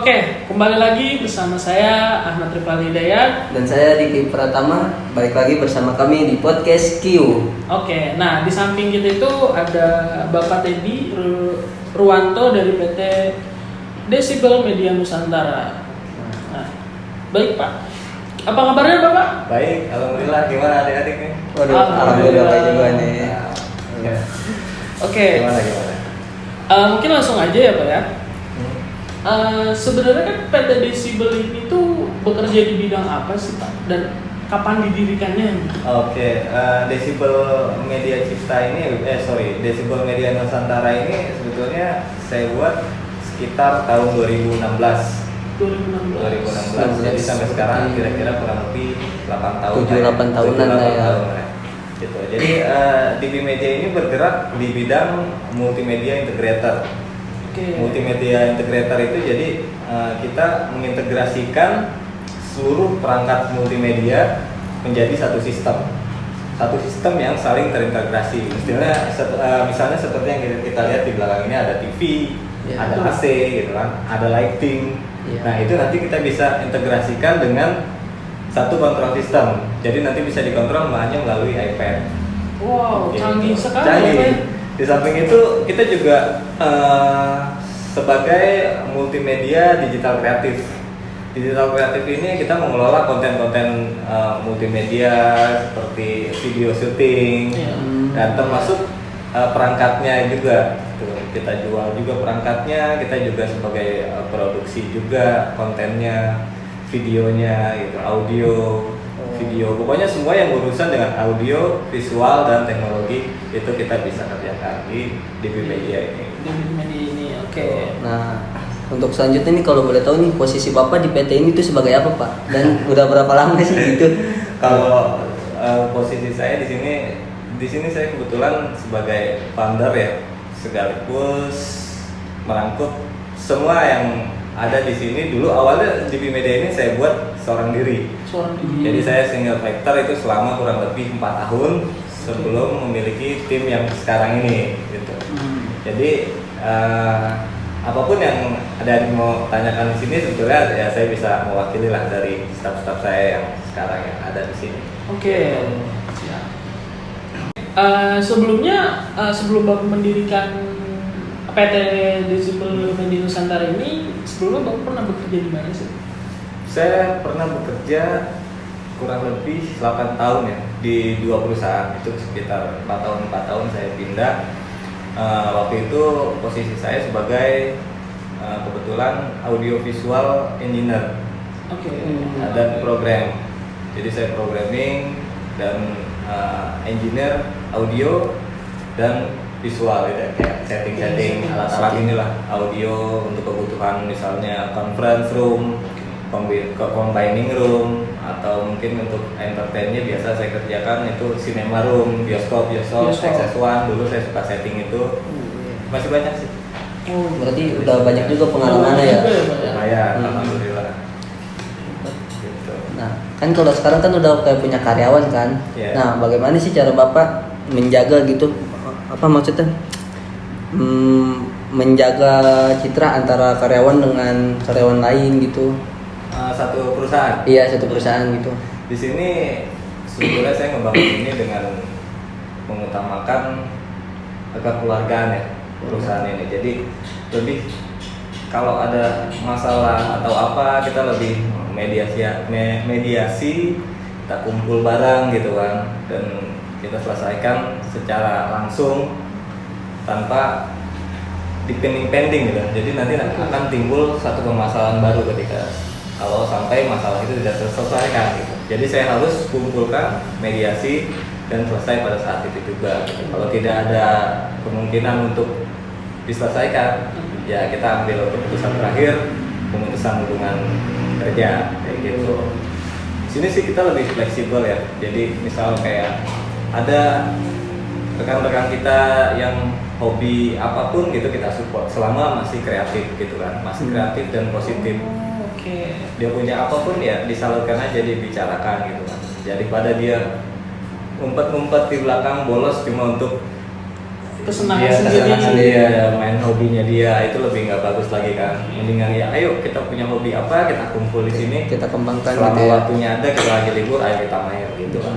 Oke, kembali lagi bersama saya Ahmad Rifal Hidayat. Dan saya Diki Pratama, balik lagi bersama kami di podcast Q. Oke, nah di samping kita itu ada Bapak Teddy Ruwanto dari PT Decibel Media Nusantara. Nah, baik Pak, apa kabarnya Bapak? Baik, alhamdulillah. Gimana adik-adik nih? Waduh, alhamdulillah baik juga nih. Ya. Oke, Gimana? mungkin langsung aja ya Pak ya. Sebenarnya kan PT Decibel ini tuh bekerja di bidang apa sih Pak? Dan kapan didirikannya? Oke, Decibel Media Cipta ini, Decibel Media Nusantara ini sebetulnya saya buat sekitar tahun 2016. 2016. Jadi sampai sekarang kira-kira kurang lebih 8 tahun. 7-8 tahunan lah ya. Gitu. Jadi DB Media ini bergerak di bidang multimedia integrator. Multimedia integrator itu jadi kita mengintegrasikan seluruh perangkat multimedia menjadi satu sistem yang saling terintegrasi. Misalnya seperti yang kita lihat di belakang ini ada TV, ada AC gitu kan, ada lighting. Nah itu nanti kita bisa integrasikan dengan satu kontrol sistem. Jadi nanti bisa dikontrol hanya melalui iPad. Wow, canggih sekali. Canggih. Di samping itu kita juga sebagai multimedia digital kreatif. Digital kreatif ini kita mengelola konten-konten multimedia seperti video syuting dan termasuk perangkatnya juga. Kita jual juga perangkatnya, kita juga sebagai produksi juga kontennya, videonya, gitu, audio, video. Pokoknya semua yang urusan dengan audio, visual dan teknologi itu kita bisa kerjakan di DB Media ini. Oke. Nah, untuk selanjutnya nih kalau boleh tahu nih posisi Bapak di PT ini tuh sebagai apa Pak? Dan udah berapa lama sih gitu? Kalau posisi saya di sini saya kebetulan sebagai founder ya, sekaligus merangkul semua yang ada di sini. Dulu awalnya DB Media ini saya buat seorang diri. Jadi saya single factor itu selama kurang lebih 4 tahun sebelum memiliki tim yang sekarang ini gitu. Jadi apapun yang ada yang mau tanyakan di sini sebetulnya ya saya bisa mewakili lah dari staf-staf saya yang sekarang yang ada di sini. Oke. Siap. Sebelum Bapak mendirikan PT Decibel Media Nusantara ini, sebelumnya Bapak pernah bekerja di mana sih? Saya pernah bekerja kurang lebih 8 tahun ya di 2 perusahaan. Itu sekitar 4 tahun saya pindah. Waktu itu posisi saya sebagai kebetulan audiovisual engineer dan program. Jadi saya programming dan engineer audio dan visual gitu, kayak setting alat-alat inilah audio untuk kebutuhan misalnya conference room, combining room, atau mungkin untuk entertainnya biasa saya kerjakan itu cinema room, bioskop, XS1 dulu saya suka setting itu. Masih banyak sih. Berarti udah banyak juga pengalamannya ya. Lumayan, alhamdulillah. Gitu. Nah, kan kalau sekarang kan udah kayak punya karyawan kan. Nah, bagaimana sih cara Bapak menjaga gitu? Apa maksudnya? Menjaga citra antara karyawan dengan karyawan lain gitu. Satu perusahaan. Iya, satu perusahaan gitu. Di sini sebetulnya saya ngebangun ini dengan mengutamakan kekeluargaan ya perusahaan ini. Jadi lebih kalau ada masalah atau apa kita lebih mediasi, kita kumpul bareng gitu kan, dan kita selesaikan secara langsung tanpa dipending gitu. Jadi nanti akan timbul satu permasalahan baru ketika kalau sampai masalah itu tidak terselesaikan gitu. Jadi saya harus kumpulkan mediasi dan selesai pada saat itu juga gitu. Kalau tidak ada kemungkinan untuk diselesaikan, ya kita ambil keputusan terakhir, pemutusan hubungan kerja kayak gitu. Di sini sih kita lebih fleksibel ya. Jadi misal kayak ada rekan-rekan kita yang hobi apapun gitu kita support selama masih kreatif gitu kan, masih kreatif dan positif. Dia punya apapun ya disalurkan aja, dibicarakan gitu kan. Daripada dia ngumpet-ngumpet di belakang bolos cuma untuk kesenangan dia sendiri. kesenangan dia, main hobinya dia itu lebih nggak bagus lagi kan. Mendingan ya ayo kita punya hobi apa, kita kumpul di sini, kita kembangkan selama gitu ya. waktunya ada, kita lagi libur ayo kita main gitu kan.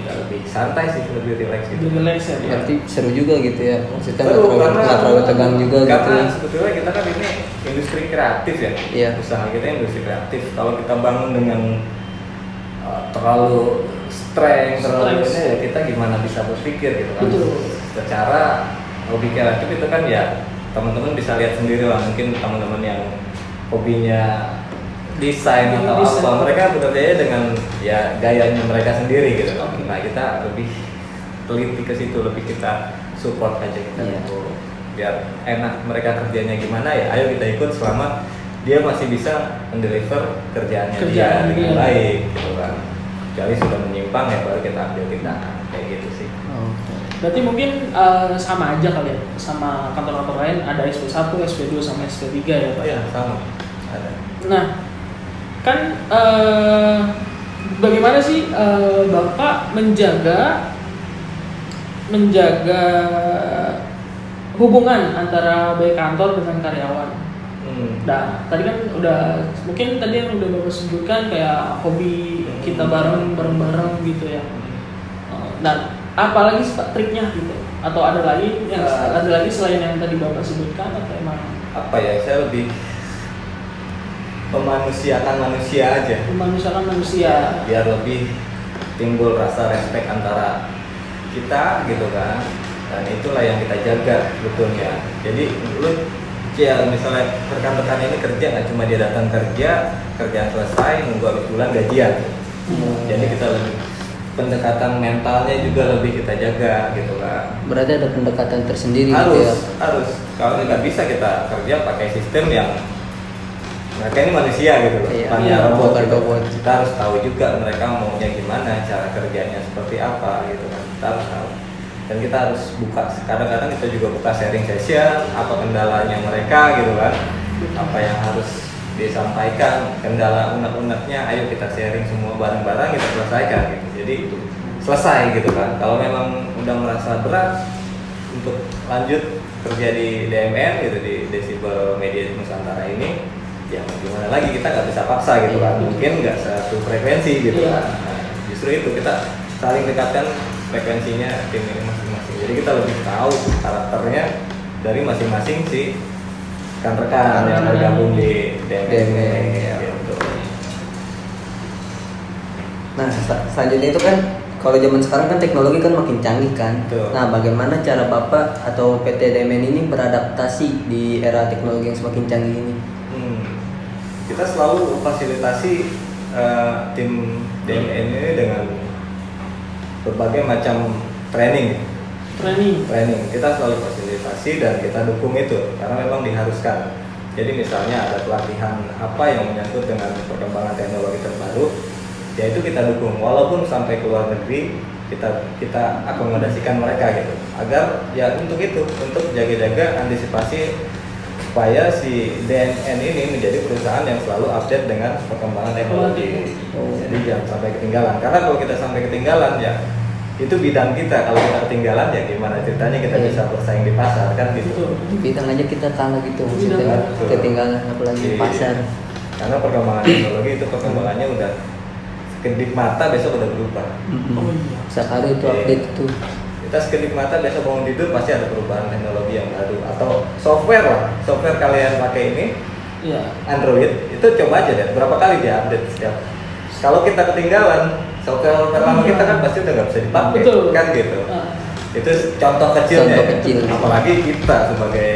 Udah lebih santai sih, lebih relax gitu. Lebih relax ya. Pak? Berarti seru juga gitu ya, maksudnya Seru, nggak terlalu tegang juga gitu. karena sebetulnya kita kan ini industri kreatif ya. Iya. Usaha kita industri kreatif. Kalau kita bangun dengan terlalu terlalu ini ya kita gimana bisa berpikir gitu kan. Betul. Secara hobi kreatif itu kan ya teman-teman bisa lihat sendiri lah, mungkin teman-teman yang hobinya desain atau Desain. apa, mereka bekerja dengan ya gayanya mereka sendiri gitu. Nah kita lebih teliti ke situ, lebih kita support aja kita Iya. gitu. Biar enak mereka kerjanya gimana ya, ayo kita ikut selama dia masih bisa mendeliver kerjaannya Kerjaan dia dengan dia. baik gitu kan. Kecuali sudah menyimpang ya baru kita ambil tindakan kayak gitu sih. Berarti mungkin sama aja kali ya, sama kantor-kantor lain ada SP1, SP2 sama SP3 ya Pak? Iya sama ada. Nah, kan bagaimana sih Bapak menjaga hubungan antara baik kantor dengan karyawan? Nah, tadi kan udah mungkin tadi yang udah Bapak sebutkan kayak hobi kita bareng gitu ya. Dan apalagi Pak triknya gitu? Atau ada lagi selain yang tadi Bapak sebutkan atau emang Apa ya, saya lebih memanusiakan manusia aja. memanusiakan manusia? Biar lebih timbul rasa respect antara kita gitu kan. Dan itulah yang kita jaga sebetulnya. Jadi lu ya misalnya rekan-rekan ini kerja nggak cuma dia datang kerja, kerjaan selesai nunggu habis bulan gajian. Jadi kita lebih pendekatan mentalnya juga lebih kita jaga gitu kan. Berarti ada pendekatan tersendiri Harus gitu ya. harus. Kalau nggak bisa kita kerja pakai sistem yang mereka ini manusia gitu loh, Iya, bukan iya, robot. bukan Gitu. robot. Kita harus tahu juga mereka maunya gimana, cara kerjanya seperti apa gitu kan. Kita harus tahu. Dan kita harus buka, kadang-kadang kita juga buka sharing session, apa kendalanya mereka gitu kan, apa yang harus disampaikan, kendala unek-uneknya, ayo kita sharing semua bareng-bareng kita selesaikan gitu. Jadi selesai gitu kan. Kalau memang udah merasa berat untuk lanjut kerja di DMN gitu, di Decibel Media Nusantara ini, ya mau gimana lagi, kita nggak bisa paksa gitu kan. Mungkin nggak satu frekuensi gitu kan. Nah, justru itu kita saling dekatkan frekuensinya tim ini masing-masing. Jadi kita lebih tahu karakternya dari masing-masing si rekan-rekan yang bergabung di DMN ini, ya. gitu. Nah, selanjutnya itu kan kalau zaman sekarang kan teknologi kan makin canggih kan. Betul. Nah, bagaimana cara Bapak atau PT DMN ini beradaptasi di era teknologi yang semakin canggih ini? Kita selalu fasilitasi tim DMN ini dengan berbagai macam training. Kita selalu fasilitasi dan kita dukung itu karena memang diharuskan. Jadi misalnya ada pelatihan apa yang menyangkut dengan perkembangan teknologi terbaru, ya itu kita dukung walaupun sampai ke luar negeri kita akomodasikan mereka gitu agar ya untuk jaga-jaga antisipasi supaya si DMN ini menjadi perusahaan yang selalu update dengan perkembangan teknologi. Jadi jangan sampai ketinggalan, karena kalau kita sampai ketinggalan ya itu bidang kita. Kalau kita ketinggalan ya gimana ceritanya kita bisa bersaing di pasar kan gitu. Bidang aja kita kalah gitu maksudnya, Betul. ketinggalan apalagi di pasar. Karena perkembangan teknologi itu perkembangannya udah sekedip mata besok udah berubah. Oh iya. Sekali itu update itu. Kita sekedip mata besok bangun tidur pasti ada perubahan teknologi yang baru atau software kalian pakai ini Iya. Android itu coba aja deh berapa kali dia update setiap. Kalau kita ketinggalan software lama kita kan pasti udah nggak bisa dipakai. Betul. Kan gitu. Ah. Itu contoh kecilnya. Contoh Ya. kecil. Apalagi kita sebagai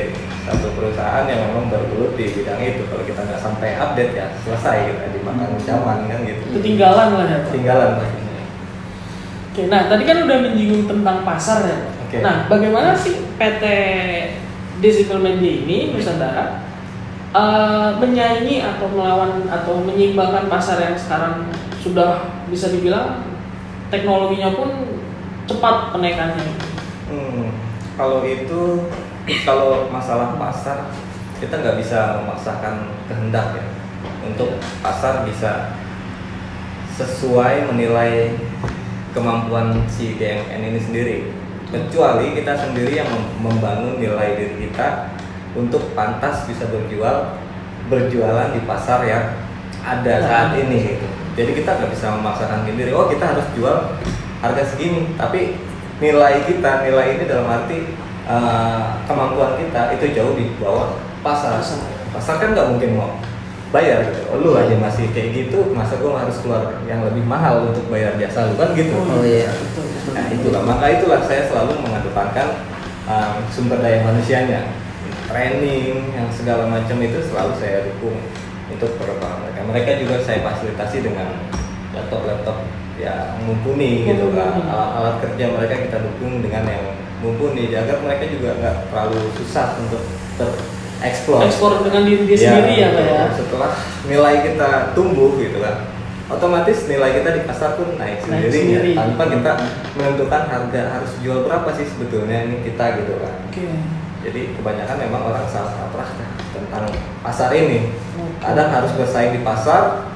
satu perusahaan yang memang bergelut di bidang itu, kalau kita nggak sampai update ya selesai kita dimakan zaman kan gitu. Ketinggalan lah ya Pak. Ketinggalan pastinya. Oke, nah tadi kan udah menyinggung tentang pasar ya Pak. Oke. Nah, bagaimana sih PT Decibel Media ini Nusantara menyaingi atau melawan atau menyeimbangkan pasar yang sekarang sudah bisa dibilang teknologinya pun cepat penaikannya? Kalau masalah pasar kita nggak bisa memaksakan kehendak ya untuk pasar bisa sesuai menilai kemampuan si DMN ini sendiri. kecuali kita sendiri yang membangun nilai diri kita untuk pantas bisa berjualan di pasar yang ada saat ini gitu. Jadi kita nggak bisa memaksakan diri, oh kita harus jual harga segini, tapi nilai ini dalam arti kemampuan kita itu jauh di bawah pasar kan nggak mungkin mau bayar gitu. Oh, lu aja masih kayak gitu, masa gua harus keluar yang lebih mahal untuk bayar jasa lu kan gitu. Oh iya. Nah itulah saya selalu mengedepankan sumber daya manusianya, training yang segala macam itu selalu saya dukung untuk perkembangan mereka. Mereka juga saya fasilitasi dengan laptop ya mumpuni gitu kan. Alat kerja mereka kita dukung dengan yang mumpuni agar mereka juga nggak terlalu susah untuk ekspor dengan diri sendiri ya Pak ya. Setelah nilai kita tumbuh gitu kan, otomatis nilai kita di pasar pun naik sendiri. Tanpa kita menentukan harga harus jual berapa sih sebetulnya ini kita gitu kan. Jadi kebanyakan memang orang salah kaprah tentang pasar ini. Kadang harus bersaing di pasar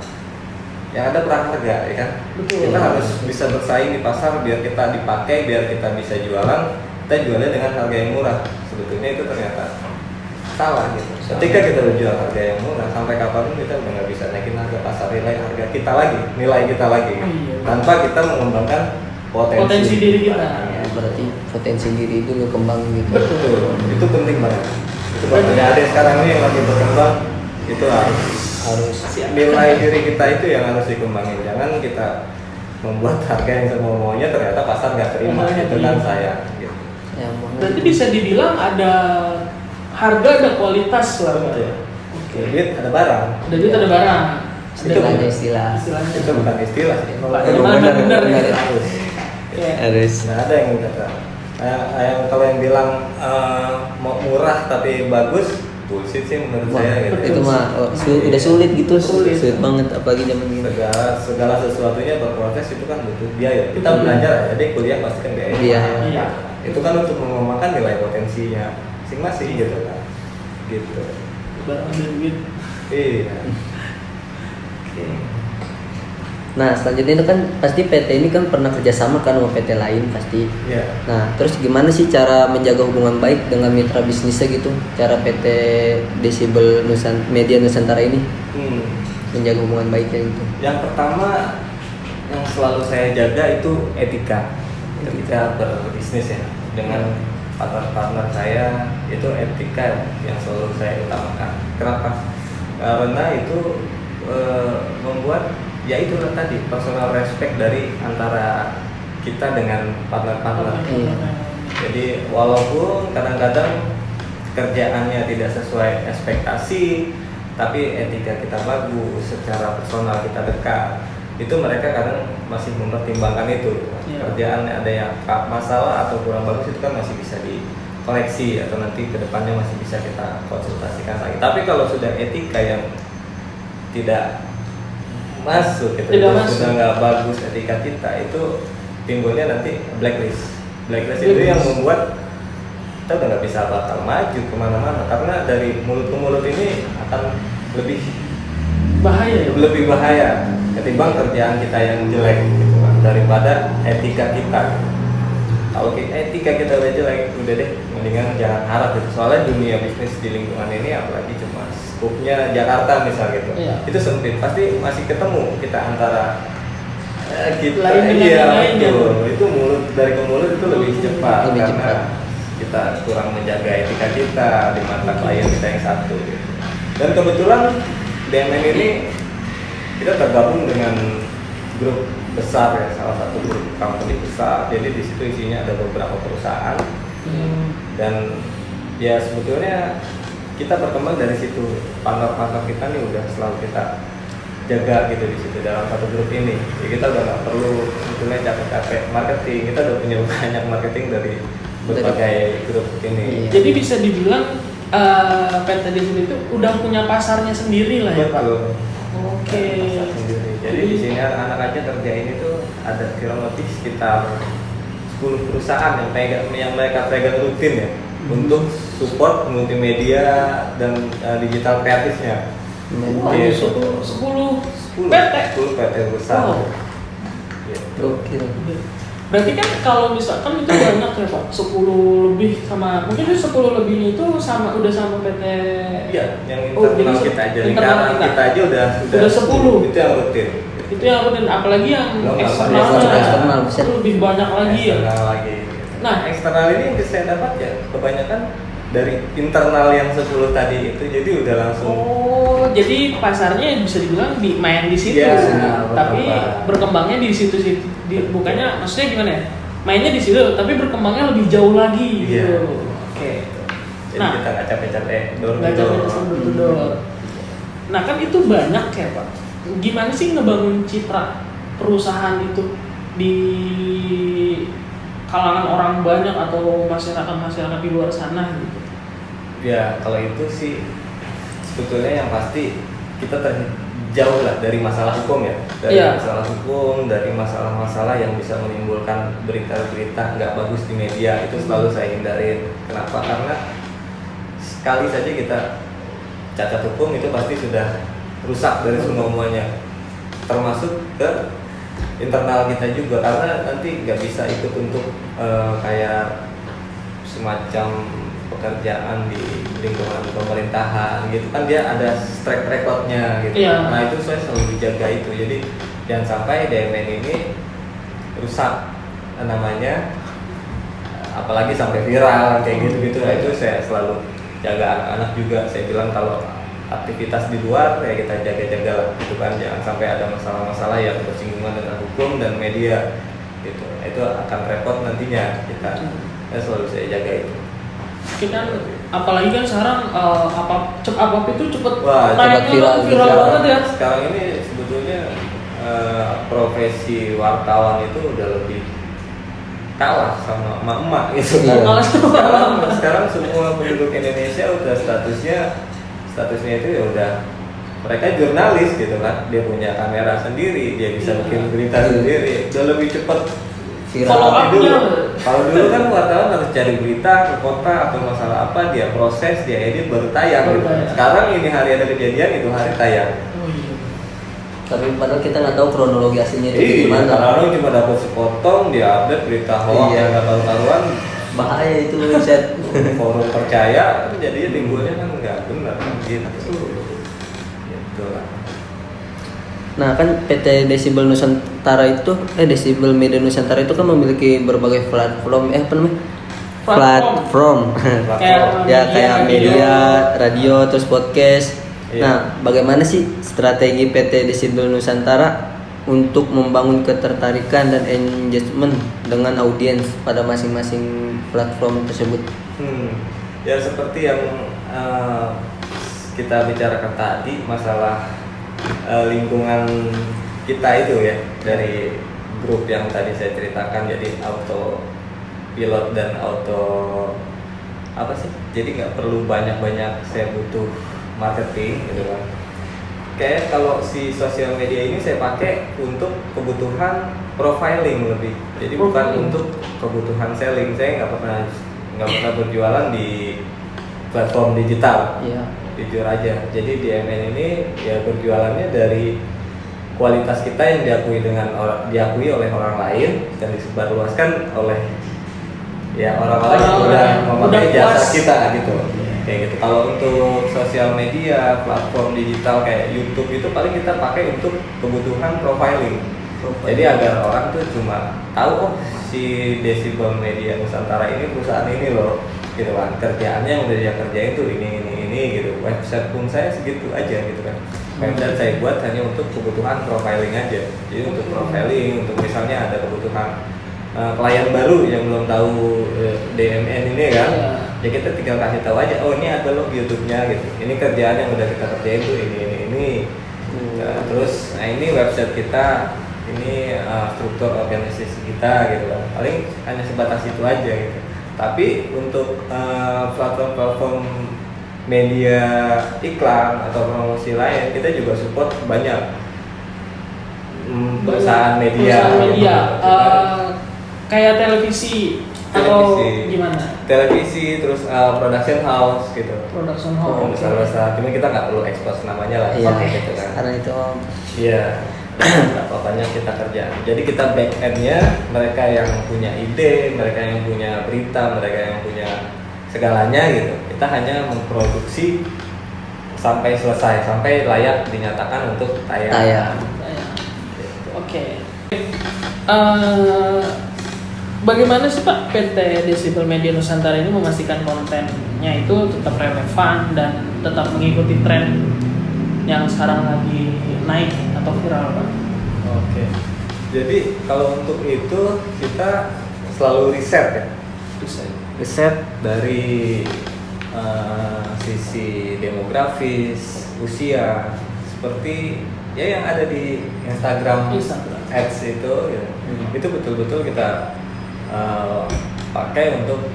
yang ada perang harga ya kan. Kita harus bisa bersaing di pasar biar kita dipakai, biar kita bisa jualan. Kita jualnya dengan harga yang murah. Sebetulnya itu ternyata salah gitu. Ketika kita jual harga yang murah, sampai kapanpun kita udah nggak bisa naikin harga pasar, nilai kita lagi, tanpa kita mengembangkan potensi diri kita. Ya, berarti potensi diri itu berkembang gitu. Betul, itu penting banget. Itu banget. Ada sekarang ini yang lagi berkembang, itu harus nilai diri kita itu yang harus dikembangin. Jangan kita membuat harga yang semau maunya ternyata pasar nggak terima, itu kan saya. Gitu. Berarti bisa dibilang ada harga ada kualitas lah Pak ya. Duit ada barang. Ada barang. Istilahnya. Itu bukan istilah. Benar. Harus. Nggak ada yang kata. Kalau yang bilang mau murah tapi bagus, bullshit sih menurut saya. Gitu. Itu mah udah sulit gitu, sulit banget apalagi zaman ini. Segala sesuatunya berproses itu kan butuh biaya. Kita belajar, jadi kuliah pasti kan biaya. Iya. Itu kan untuk mengembangkan nilai potensinya masing-masing gitu kan. Gitu. Barang ada duit. Iya. Nah selanjutnya itu kan pasti PT ini kan pernah kerjasama kan sama PT lain pasti. Iya. Nah terus gimana sih cara menjaga hubungan baik dengan mitra bisnisnya gitu? Cara PT Decibel Media Nusantara ini menjaga hubungan baiknya gitu. Yang pertama yang selalu saya jaga itu etika berbisnis ya dengan partner saya, itu etika yang selalu saya utamakan. Kenapa? Karena itu membuat ya itu tadi personal respect dari antara kita dengan partner-partner. Jadi walaupun kadang-kadang kerjaannya tidak sesuai ekspektasi, tapi etika kita bagus, secara personal kita dekat, itu mereka kadang masih mempertimbangkan itu. Kerjaan ada yang masalah atau kurang bagus itu kan masih bisa dikoreksi atau nanti kedepannya masih bisa kita konsultasikan lagi. Tapi kalau sudah etika yang tidak masuk, sudah nggak bagus etika kita, itu timbulnya nanti blacklist itu yang membuat kita udah nggak bisa bakal maju kemana-mana, karena dari mulut ke mulut ini akan lebih bahaya ketimbang kerjaan kita yang jelek gitu kan, daripada etika kita. Kalau etika kita udah jelek, udah deh mendingan jangan harap gitu. Soalnya dunia bisnis di lingkungan ini apalagi cuma skupnya Jakarta misal gitu, itu sempit, pasti masih ketemu kita antara kita itu mulut dari ke mulut itu lebih cepat karena kita kurang menjaga etika kita di mata klien kita yang satu gitu. Dan kebetulan DMN ini kita tergabung dengan grup besar ya, salah satu grup company besar. Jadi di situ isinya ada beberapa perusahaan dan ya sebetulnya kita berkembang dari situ. Partner-partner kita nih udah selalu kita jaga gitu di situ dalam satu grup ini. Ya kita udah nggak perlu sebetulnya capek-capek marketing, kita udah punya banyak marketing dari berbagai grup ini. Jadi bisa dibilang PT Decibel itu udah punya pasarnya sendiri lah ya Pak. Oke. Jadi di sini anak-anak aja kerja ini tuh ada kurang lebih sekitar 10 perusahaan yang mereka pegang rutin ya untuk support multimedia dan digital kreatifnya. Wow, 10 PT besar. Gokil. Berarti kan kalau misalkan itu banyak ya Pak, 10 lebih sama, mungkin itu 10 lebihnya itu udah sama PT. Iya, yang Oh, jadi internal kita aja, internal lingkaran kita. kita aja udah 10. Itu yang rutin. Itu yang rutin, apalagi yang Belum eksternalnya eksternal, itu lebih banyak lagi ya. Eksternal lagi. Nah, eksternal ini yang saya dapat ya kebanyakan dari internal yang 10 tadi itu, jadi udah langsung. Oh, jadi pasarnya bisa dibilang main di situ, Iya, tapi berkembang. berkembangnya di situ-situ. Bukannya, maksudnya gimana ya? Mainnya di situ, tapi berkembangnya lebih jauh lagi Iya. gitu. Oke. Jadi Nah, kita nggak capek-capek door nggak to door. capek door to door. Nah kan itu banyak ya Pak. Gimana sih ngebangun citra perusahaan itu di kalangan orang banyak atau masyarakat di luar sana gitu? Ya kalau itu sih sebetulnya yang pasti kita terjauh lah dari masalah hukum ya, dari Iya. masalah hukum, dari masalah-masalah yang bisa menimbulkan berita-berita nggak bagus di media, itu selalu saya hindarin. Kenapa? Karena sekali saja kita cacat hukum itu pasti sudah rusak dari semuanya, termasuk ke internal kita juga, karena nanti nggak bisa ikut untuk kayak semacam pekerjaan di lingkungan pemerintahan gitu kan, dia ada track recordnya gitu. Iya. Nah itu saya selalu dijaga itu, jadi jangan sampai DMN ini rusak namanya, apalagi sampai viral kayak gitu-gitu. Nah, itu saya selalu jaga anak-anak juga, saya bilang kalau aktivitas di luar ya kita jaga-jaga lah gitu kan, jangan sampai ada masalah-masalah yang bersinggungan dengan hukum dan media gitu. Itu akan repot nantinya kita. Selalu saya jaga itu. Kita apalagi kan sekarang apa itu cepet Wah, naiknya viral banget ya. Sekarang ini sebetulnya profesi wartawan itu udah lebih kalah sama emak-emak gitu kan. Kalah sama Sekarang semua penduduk Indonesia udah statusnya itu ya udah mereka jurnalis gitu kan, dia punya kamera sendiri, dia bisa bikin berita sendiri, udah lebih cepat Follow up-nya. Kalau dulu kan wartawan harus cari berita ke kota atau masalah apa, dia proses, dia edit baru tayang gitu. Sekarang ini hari ada kejadian, itu hari tayang. Oh iya. Tapi padahal kita nggak tahu kronologi aslinya itu Iya, gimana. orang cuma dapat sepotong, dia update berita hoax Iya. yang nggak tahu-taruan, Bahaya itu website. forum percaya, jadinya timbulnya kan nggak benar gitu. Gitu lah. Nah kan PT Desibel Nusantara itu, Desibel Media Nusantara itu kan memiliki berbagai platform, apa namanya? Platform. Ya kayak media, radio, terus podcast. Iya. Nah, bagaimana sih strategi PT Desibel Nusantara untuk membangun ketertarikan dan engagement dengan audiens pada masing-masing platform tersebut? Ya seperti yang kita bicarakan tadi, masalah lingkungan kita itu ya, dari grup yang tadi saya ceritakan, jadi auto pilot dan auto apa sih, jadi nggak perlu banyak-banyak saya butuh marketing gitu kan. Kayak kalau si sosial media ini saya pakai untuk kebutuhan profiling lebih, jadi bukan untuk kebutuhan selling. Saya nggak pernah berjualan di platform digital. Iya. Jujur aja, jadi DMN ini ya berjualannya dari kualitas kita yang diakui oleh orang lain dan disebarluaskan oleh ya orang-orang yang udah memakai jasa kita gitu. Kayak gitu. Kalau untuk sosial media, platform digital kayak YouTube itu paling kita pakai untuk kebutuhan profiling. Jadi agar orang tuh cuma tahu, oh si Desibel Media Nusantara ini perusahaan ini loh, gitu kan. Kerjaannya yang udah dia kerjain tuh ini gitu. Website pun saya segitu aja gitu kan. Website saya buat hanya untuk kebutuhan profiling aja. Jadi untuk profiling, untuk misalnya ada kebutuhan klien baru yang belum tahu DMN ini kan, ya kita tinggal kasih tahu aja, oh ini ada loh YouTube-nya gitu. Ini kerjaan yang udah kita kerjain tuh ini. Nah, terus, nah ini website kita, ini struktur organisasi kita gitu kan. Paling hanya sebatas itu aja gitu. Tapi untuk platform-platform media iklan atau promosi lain, kita juga support banyak perusahaan media. Kayak televisi atau gimana? Televisi, terus production house gitu. Production house. Besar-besar. Cuma kita nggak perlu expose namanya lah. Iya. Gitu kan. Karena itu Iya. berapa banyak kita kerjaan. Jadi kita back end-nya, mereka yang punya ide, mereka yang punya berita, mereka yang punya segalanya gitu. Kita hanya memproduksi sampai selesai, sampai layak dinyatakan untuk tayang. Oke. Bagaimana sih Pak PT Decibel Media Nusantara ini memastikan kontennya itu tetap relevan dan tetap mengikuti tren yang sekarang lagi naik atau viral Pak? Oke. Jadi kalau untuk itu kita selalu riset ya. Riset dari sisi demografis, usia, seperti ya yang ada di Instagram. Ads itu ya. Itu betul-betul kita pakai untuk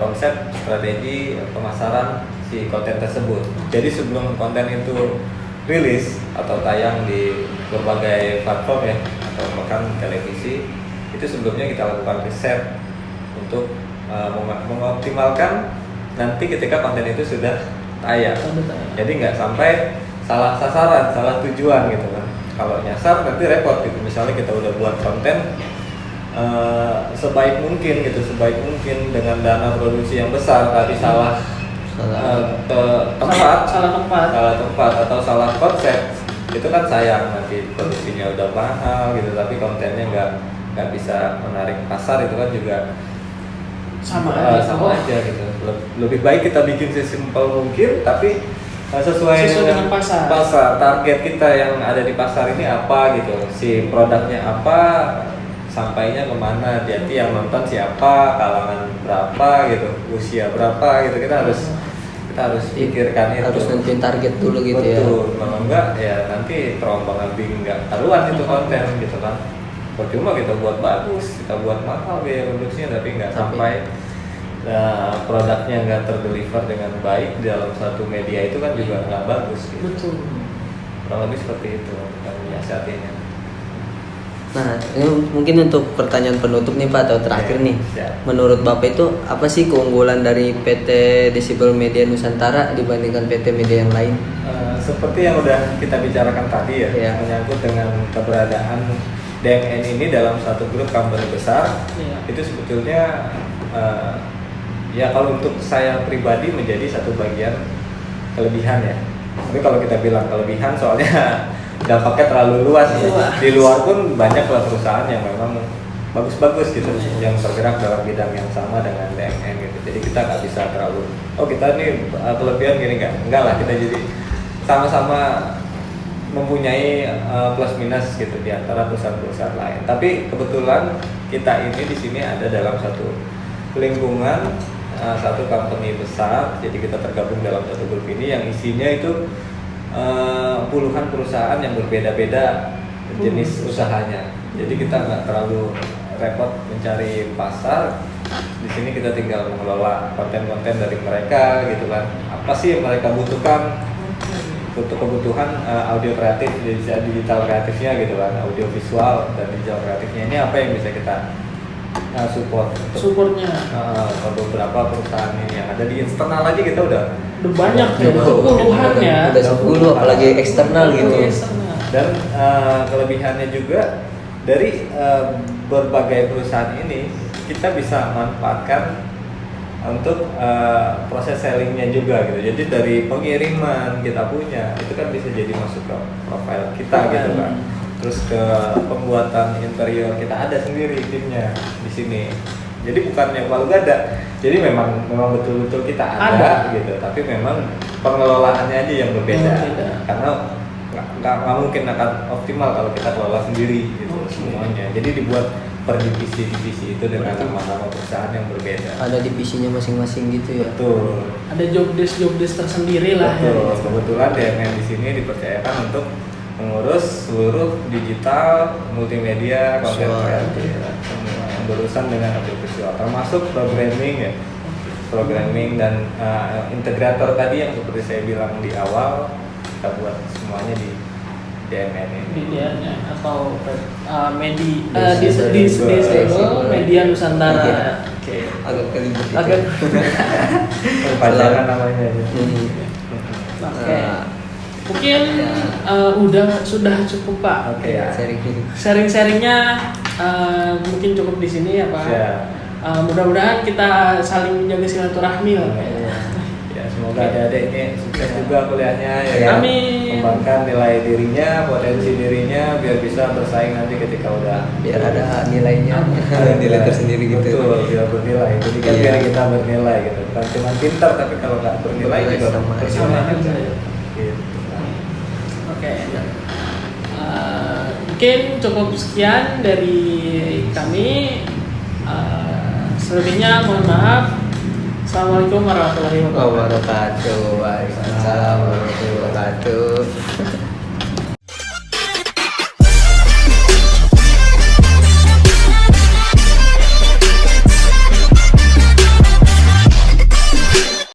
konsep strategi pemasaran si konten tersebut. Jadi sebelum konten itu rilis atau tayang di berbagai platform ya atau bahkan televisi, itu sebelumnya kita lakukan riset untuk mengoptimalkan nanti ketika konten itu sudah tayang. Jadi nggak sampai salah sasaran, salah tujuan gitu kan. Kalau nyasar nanti repot gitu. Misalnya kita udah buat konten sebaik mungkin dengan dana produksi yang besar, tapi salah tempat atau salah konsep, itu kan sayang, nanti produksinya udah mahal gitu, tapi kontennya nggak bisa menarik pasar, itu kan juga sama aja gitu. Lebih baik kita bikin sesimpel mungkin, tapi sesuai dengan pasar target kita yang ada di pasar ini apa gitu, si produknya apa, sampainya kemana, jadi yang nonton siapa, kalangan berapa gitu, usia berapa gitu, kita harus pikirkan itu, harus nentuin target dulu gitu. betul. Kalau enggak ya nanti terombang-ambing nggak karuan itu konten gitu kan. Percuma kita buat bagus, kita buat mahal biaya produksinya, tapi nggak sampai produknya nggak terdeliver dengan baik di dalam satu media, itu kan juga nggak bagus gitu. Betul. Kurang lebih seperti itu kan menyiasatinya. Nah, ini mungkin untuk pertanyaan penutup nih Pak, atau terakhir nih. Menurut Bapak itu apa sih keunggulan dari PT Decibel Media Nusantara dibandingkan PT media yang lain? Seperti yang udah kita bicarakan tadi ya, menyangkut dengan keberadaan DMN ini dalam satu grup company besar, itu sebetulnya ya kalau untuk saya pribadi menjadi satu bagian kelebihan ya. Tapi kalau kita bilang kelebihan, soalnya dampaknya terlalu luas. Di luar pun banyak perusahaan yang memang bagus-bagus gitu, yang bergerak dalam bidang yang sama dengan DMN gitu. Jadi kita nggak bisa terlalu, oh kita nih kelebihan gini, enggak lah, kita jadi sama-sama mempunyai plus minus gitu di antara perusahaan-perusahaan lain. Tapi kebetulan kita ini di sini ada dalam satu lingkungan, satu company besar. Jadi kita tergabung dalam satu grup ini yang isinya itu puluhan perusahaan yang berbeda-beda jenis usahanya. Jadi kita nggak terlalu repot mencari pasar. Di sini kita tinggal mengelola konten-konten dari mereka gitu kan. Apa sih yang mereka butuhkan? Untuk kebutuhan audio kreatif, digital kreatifnya gitu kan, audio visual dan digital kreatifnya ini apa yang bisa kita supportnya ke beberapa perusahaan ini yang ada di internal aja. Kita udah banyak ya, puluhan ya, udah 10 apalagi eksternal gitu. Dan kelebihannya juga dari berbagai perusahaan ini kita bisa manfaatkan untuk proses sellingnya juga gitu. Jadi dari pengiriman kita punya itu kan bisa jadi masuk ke profile kita gitu kan. Terus ke pembuatan interior kita ada sendiri timnya di sini. Jadi bukannya malu gada. Jadi memang betul-betul kita ada gitu. Tapi memang pengelolaannya aja yang berbeda. Karena nggak mungkin akan optimal kalau kita kelola sendiri gitu semuanya. Jadi dibuat per divisi-divisi itu dengan nama-nama perusahaan yang berbeda. Ada divisinya masing-masing gitu ya. Betul. Ada job desk tersendiri lah. Betul. Ya. Kebetulan DMN di sini dipercayakan untuk mengurus seluruh digital, multimedia, konten kreatif, semua yang berurusan dengan audiovisual, termasuk programming dan integrator tadi yang seperti saya bilang di awal, kita buat semuanya di DMN ini. Di DMN atau Decibel Media Nusantara. Oke. Agak kelibet. Perpanjangan namanya aja. Oke. Mungkin sudah cukup Pak. Oke ya. Sharing-sharingnya mungkin cukup di sini ya Pak. Ya. Mudah-mudahan kita saling menjaga silaturahmi lah Pak. Ya, semoga adik-adik ini sukses juga kuliahnya ya. kan? Amin. Kembangkan nilai dirinya, potensi dirinya biar bisa bersaing nanti ketika udah Biar ada nilainya, ada nilai tersendiri gitu. Betul, biar bernilai. Jadi kan Iya. biar kita bernilai gitu. Bukan cuma pintar tapi kalau nggak bernilai Bernilai juga sama percuma aja. aja. Gitu. Oke. Mungkin cukup sekian dari kami. Selebihnya mohon maaf. Assalamualaikum warahmatullahi wabarakatuh. Waalaikumsalam warahmatullahi wabarakatuh.